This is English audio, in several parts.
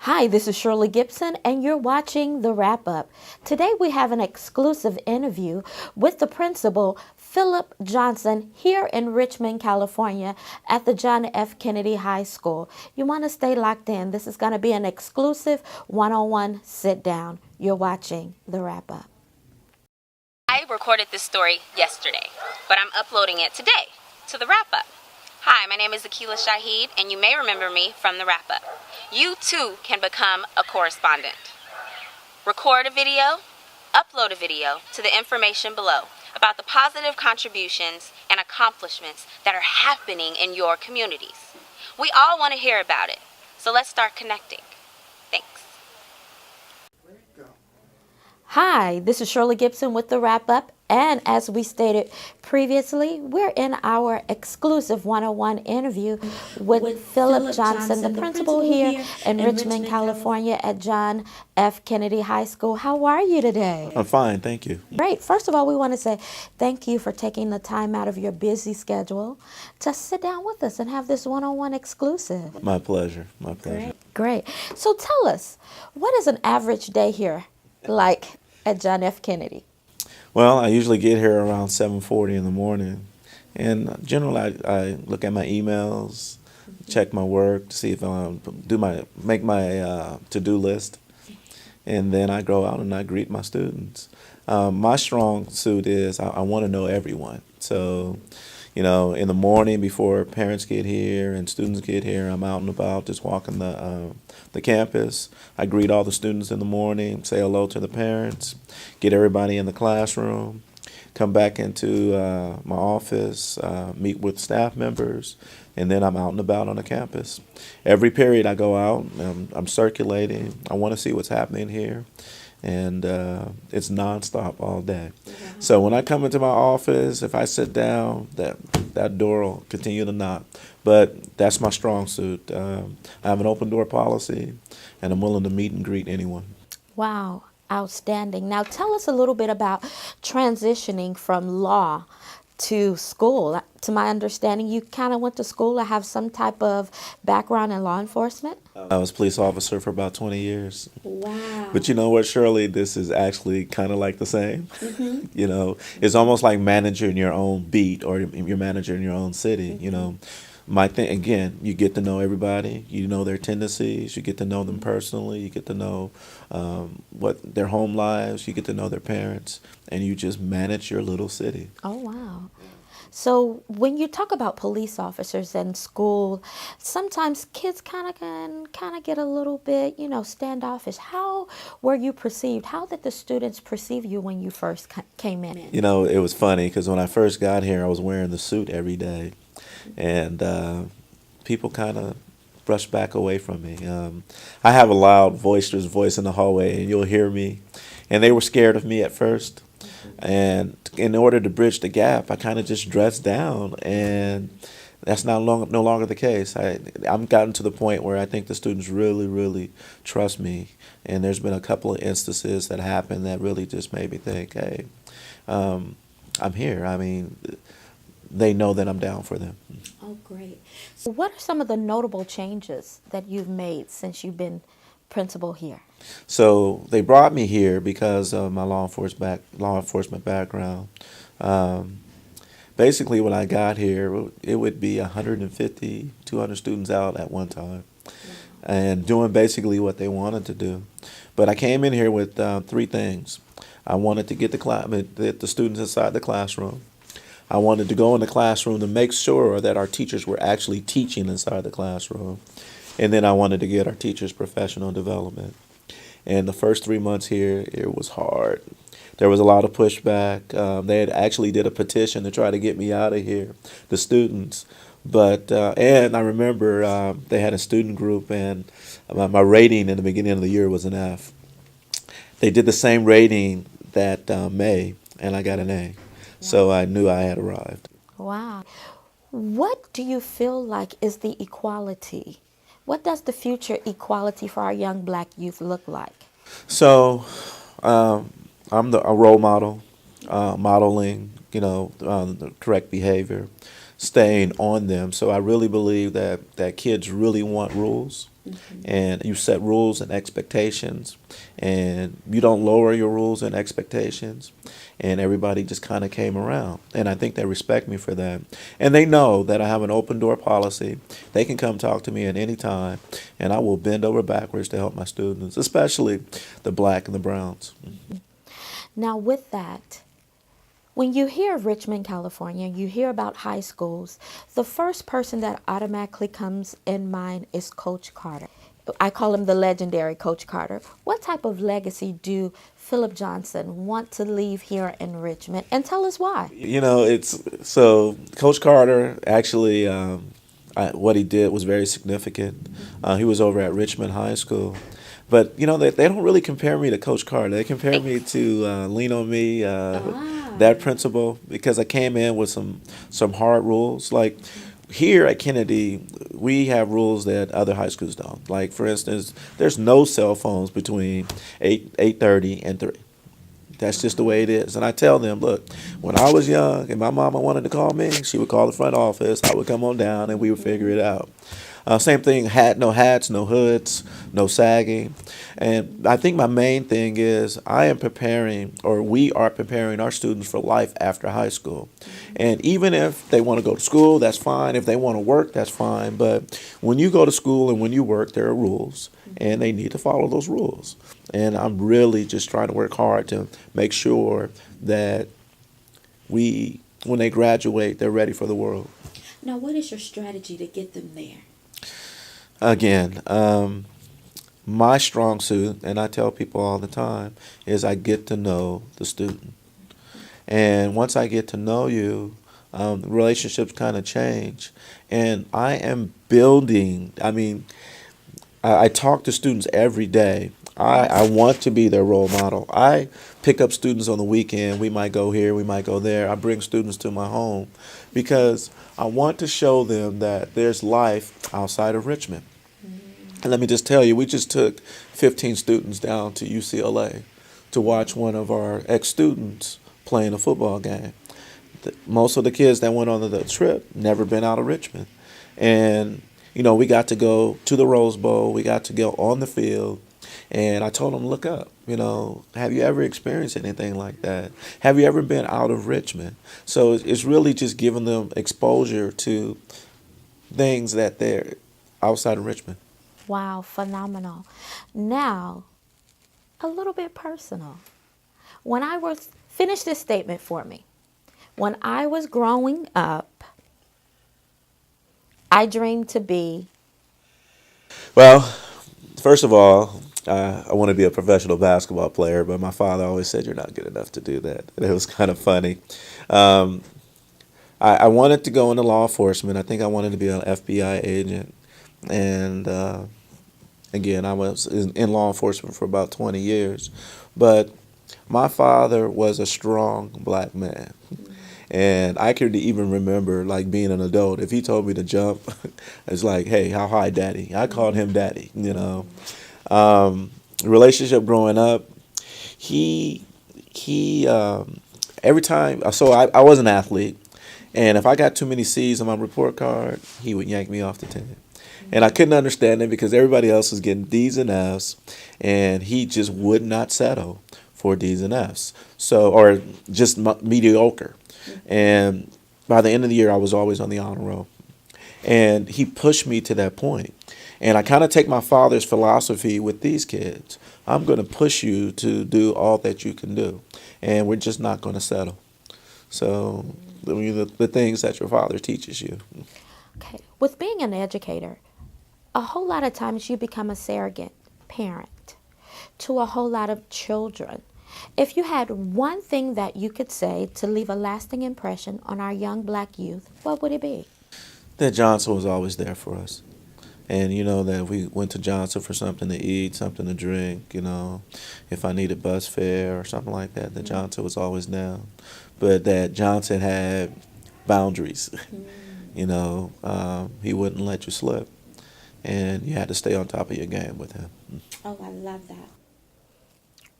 Hi, this is Shirley Gibson, and you're watching the Wrap Up. Today we have an exclusive interview with the principal, Philip Johnson, here in Richmond, California, at the John F. Kennedy High School. You want to stay locked in. This is going to be an exclusive one-on-one sit-down. You're watching the Wrap Up. I recorded this story yesterday, but I'm uploading it today to the Wrap Up. Hi, my name is Akila Shahid, and you may remember me from the Wrap Up. You too can become a correspondent. Record a video, upload a video to the information below about the positive contributions and accomplishments that are happening in your communities. We all want to hear about it, so let's start connecting. Thanks. Hi, this is Shirley Gibson with the Wrap Up, and as we stated previously, we're in our exclusive one-on-one interview with Philip Johnson, the principal here in Richmond, California at John F. Kennedy High School. How are you today? I'm fine, thank you. Great. First of all, we want to say thank you for taking the time out of your busy schedule to sit down with us and have this one-on-one exclusive. My pleasure, my pleasure. Great. So tell us, what is an average day here like at John F. Kennedy? Well, I usually get here around 7:40 in the morning, and generally I look at my emails, check my work to see if I make my to-do list, and then I go out and I greet my students. My strong suit is I want to know everyone. So, you know, in the morning before parents get here and students get here, I'm out and about just walking the campus. I greet all the students in the morning, say hello to the parents, get everybody in the classroom, come back into my office, meet with staff members, and then I'm out and about on the campus. Every period I go out, I'm circulating. I want to see what's happening here. And it's nonstop all day. So when I come into my office, if I sit down, that door will continue to knock. But that's my strong suit. I have an open door policy, and I'm willing to meet and greet anyone. Wow, outstanding. Now tell us a little bit about transitioning from law to school. To my understanding, you kind of went to school to have some type of background in law enforcement? I was a police officer for about 20 years. Wow. But you know what, Shirley, this is actually kind of like the same. You know, it's almost like managing your own beat or your manager in your own city, you know. My thing, again, you get to know everybody. You know their tendencies. You get to know them personally. You get to know what their home lives. You get to know their parents. And you just manage your little city. Oh, wow. So when you talk about police officers in school, sometimes kids kind of get a little bit, you know, standoffish. How were you perceived? How did the students perceive you when you first came in? You know, it was funny because when I first got here, I was wearing the suit every day. And people kind of brushed back away from me. I have a loud, boisterous voice in the hallway, and you'll hear me. And they were scared of me at first. And in order to bridge the gap, I kind of just dressed down, and that's no longer the case. I'm gotten to the point where I think the students really, really trust me. And there's been a couple of instances that happened that really just made me think, hey, I'm here. I mean, they know that I'm down for them. Oh, great. So what are some of the notable changes that you've made since you've been principal here? So they brought me here because of my law enforcement background. Basically, when I got here, it would be 150, 200 students out at one time, and doing basically what they wanted to do. But I came in here with three things. I wanted to get the students inside the classroom. I wanted to go in the classroom to make sure that our teachers were actually teaching inside the classroom. And then I wanted to get our teachers professional development. And the first 3 months here, it was hard. There was a lot of pushback. They had actually did a petition to try to get me out of here, the students. But and I remember they had a student group, and my rating in the beginning of the year was an F. They did the same rating that May, and I got an A. So I knew I had arrived. Wow. What do you feel like is the equality? What does the future equality for our young black youth look like? So I'm a role model, modeling, you know, the correct behavior. staying on them. So I really believe that kids really want rules, and you set rules and expectations, and you don't lower your rules and expectations, and everybody just kind of came around. And I think they respect me for that. And they know that I have an open door policy. They can come talk to me at any time, and I will bend over backwards to help my students, especially the black and the browns. Now, with that, when you hear of Richmond, California, you hear about high schools, the first person that automatically comes in mind is Coach Carter. I call him the legendary Coach Carter. What type of legacy do Philip Johnson want to leave here in Richmond? And tell us why. You know, it's so Coach Carter actually, what he did was very significant. He was over at Richmond High School. But, you know, they don't really compare me to Coach Carter. They compare me to Lean On Me, that principal, because I came in with some hard rules. Like here at Kennedy, we have rules that other high schools don't. Like, for instance, there's no cell phones between 8:30 and 3. That's just the way it is. And I tell them, look, when I was young and my mama wanted to call me, she would call the front office. I would come on down and we would figure it out. Same thing, no hats, no hoods, no sagging. And I think my main thing is I am preparing, or we are preparing our students for life after high school. And even if they want to go to school, that's fine. If they want to work, that's fine. But when you go to school and when you work, there are rules, and they need to follow those rules. And I'm really just trying to work hard to make sure that when they graduate, they're ready for the world. Now, what is your strategy to get them there? Again, my strong suit, and I tell people all the time, is I get to know the student. And once I get to know you, relationships kind of change. And I am building, I talk to students every day. I want to be their role model. I pick up students on the weekend. We might go here, we might go there. I bring students to my home because I want to show them that there's life outside of Richmond. And let me just tell you, we just took 15 students down to UCLA to watch one of our ex-students playing a football game. Most of the kids that went on the trip never been out of Richmond. And, you know, we got to go to the Rose Bowl. We got to go on the field. And I told them, look up, you know, have you ever experienced anything like that? Have you ever been out of Richmond? So it's really just giving them exposure to things that they're outside of Richmond. Wow, phenomenal. Now, a little bit personal. Finish this statement for me. When I was growing up, I dreamed to be. Well, first of all, I want to be a professional basketball player, but my father always said you're not good enough to do that. And it was kind of funny. I wanted to go into law enforcement. I think I wanted to be an FBI agent. And again, I was in law enforcement for about 20 years. But my father was a strong black man. And I could even remember, like, being an adult, if he told me to jump, it's like, hey, how high, daddy? I called him daddy, you know. Relationship growing up, he every time, so I was an athlete, and if I got too many C's on my report card, he would yank me off the team. And I couldn't understand it because everybody else was getting D's and F's, and he just would not settle for D's and F's. So, or just mediocre. And by the end of the year, I was always on the honor roll. And he pushed me to that point. And I kind of take my father's philosophy with these kids. I'm going to push you to do all that you can do. And we're just not going to settle. So the things that your father teaches you. Okay. With being an educator, a whole lot of times you become a surrogate parent to a whole lot of children. If you had one thing that you could say to leave a lasting impression on our young black youth, what would it be? That Johnson was always there for us. And, you know, that if we went to Johnson for something to eat, something to drink, you know, if I needed bus fare or something like that, that Johnson was always down. But that Johnson had boundaries. You know, he wouldn't let you slip. And you had to stay on top of your game with him. Oh, I love that.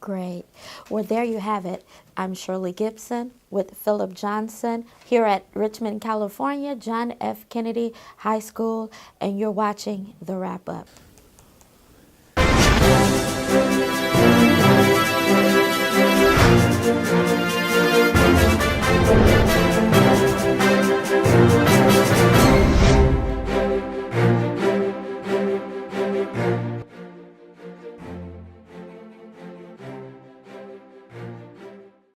Great. Well, there you have it. I'm Shirley Gibson with Philip Johnson here at Richmond, California, John F. Kennedy High School, and you're watching The Wrap Up.